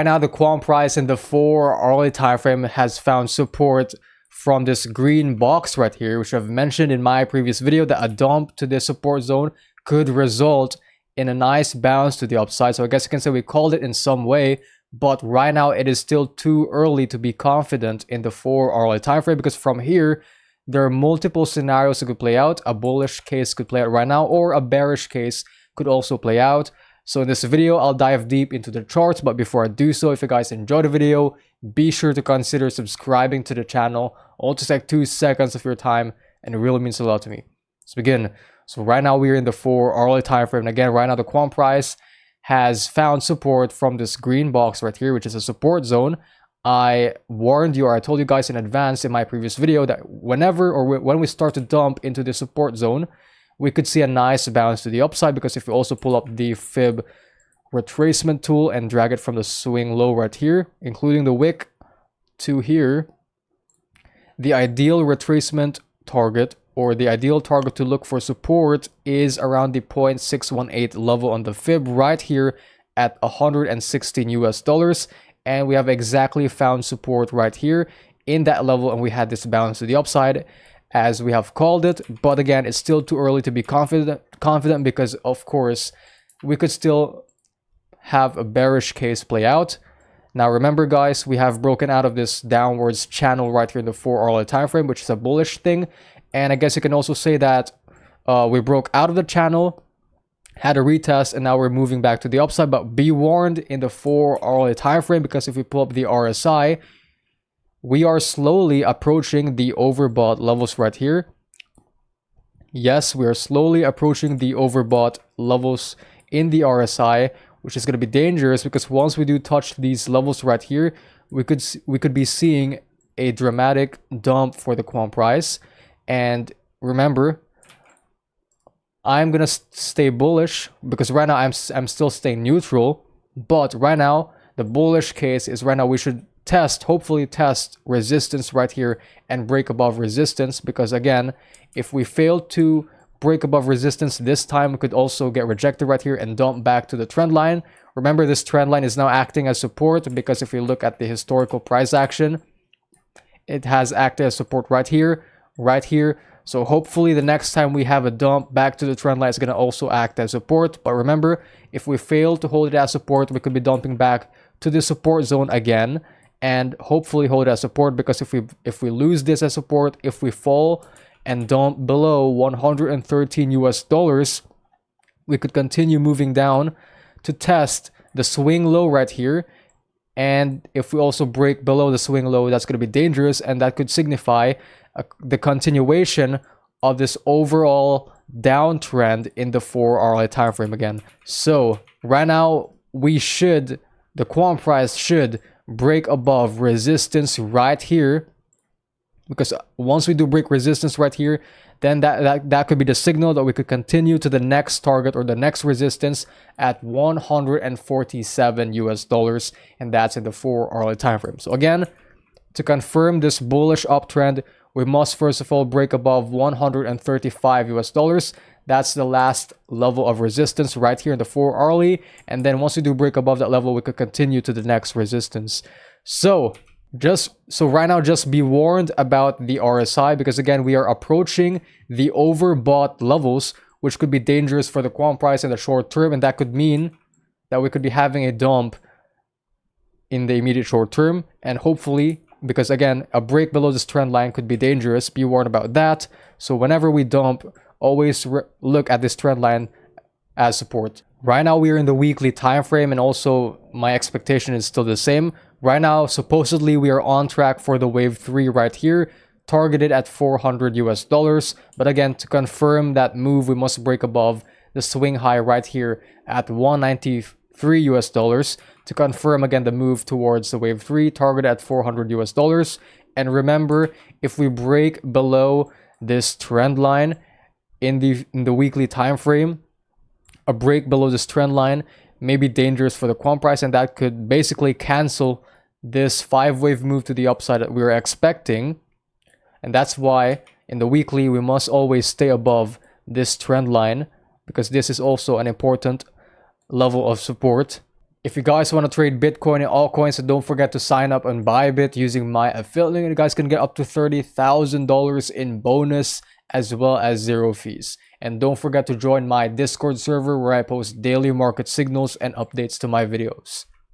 Right now, the Quant price in the 4-hourly time frame has found support from this green box right here, which I've mentioned in my previous video that a dump to this support zone could result in a nice bounce to the upside. So I guess you can say we called it in some way, but right now it is still too early to be confident in the 4-hourly time frame, because from here there are multiple scenarios that could play out. A bullish case could play out right now, or a bearish case could also play out. So in this video, I'll dive deep into the charts, but before I do so, if you guys enjoyed the video, be sure to consider subscribing to the channel. It'll just take 2 seconds of your time, and it really means a lot to me. Let's begin. So right now we're in the 4-hourly time frame, and again, right now the Quant price has found support from this green box right here, which is a support zone. I warned you, or I told you guys in advance in my previous video, that whenever or when we start to dump into the support zone, we could see a nice bounce to the upside, because if we also pull up the fib retracement tool and drag it from the swing low right here, including the wick to here, the ideal retracement target, or the ideal target to look for support, is around the 0.618 level on the fib right here at $116. And we have exactly found support right here in that level, and we had this bounce to the upside as we have called it. But again, it's still too early to be confident because of course we could still have a bearish case play out. Now remember guys, we have broken out of this downwards channel right here in the 4-hourly time frame, which is a bullish thing. And I guess you can also say that we broke out of the channel, had a retest, and now we're moving back to the upside. But be warned in the 4-hourly time frame, because if we pull up the RSI, we are slowly approaching the overbought levels right here. Yes, we are slowly approaching the overbought levels in the RSI, which is going to be dangerous, because once we do touch these levels right here, we could be seeing a dramatic dump for the Quant price. And remember, I'm gonna stay bullish, because right now I'm still staying neutral. But right now the bullish case is right now we should hopefully test resistance right here and break above resistance, because again, if we fail to break above resistance this time, we could also get rejected right here and dump back to the trend line. Remember, this trend line is now acting as support, because if we look at the historical price action, it has acted as support right here. So hopefully the next time we have a dump back to the trend line, it's going to also act as support. But remember, if we fail to hold it as support, we could be dumping back to the support zone again, and hopefully hold it as support, because if we lose this as support, if we fall and dump below $113, we could continue moving down to test the swing low right here. And if we also break below the swing low, that's going to be dangerous, and that could signify the continuation of this overall downtrend in the 4-hourly time frame again. So right now the Quant price should break above resistance right here, because once we do break resistance right here, then that could be the signal that we could continue to the next target or the next resistance at $147, and that's in the 4-hourly time frame. So again, to confirm this bullish uptrend, we must first of all break above $135. That's the last level of resistance right here in the 4-hourly. And then once we do break above that level, we could continue to the next resistance. So right now, just be warned about the RSI, because again, we are approaching the overbought levels, which could be dangerous for the Quant price in the short term. And that could mean that we could be having a dump in the immediate short term. And hopefully, because again, a break below this trend line could be dangerous. Be warned about that. So whenever we dump, always look at this trend line as support. Right now we are in the weekly time frame, and also my expectation is still the same. Right now, supposedly we are on track for the wave 3 right here, targeted at $400. But again, to confirm that move, we must break above the swing high right here at $193. To confirm again the move towards the wave 3, target at $400. And remember, if we break below this trend line in the weekly time frame, a break below this trend line may be dangerous for the Quant price, and that could basically cancel this 5-wave move to the upside that we were expecting. And that's why in the weekly we must always stay above this trend line, because this is also an important level of support. If you guys want to trade Bitcoin and altcoins, so don't forget to sign up on Bybit using my affiliate link. You guys can get up to $30,000 in bonus as well as zero fees. And don't forget to join my Discord server where I post daily market signals and updates to my videos.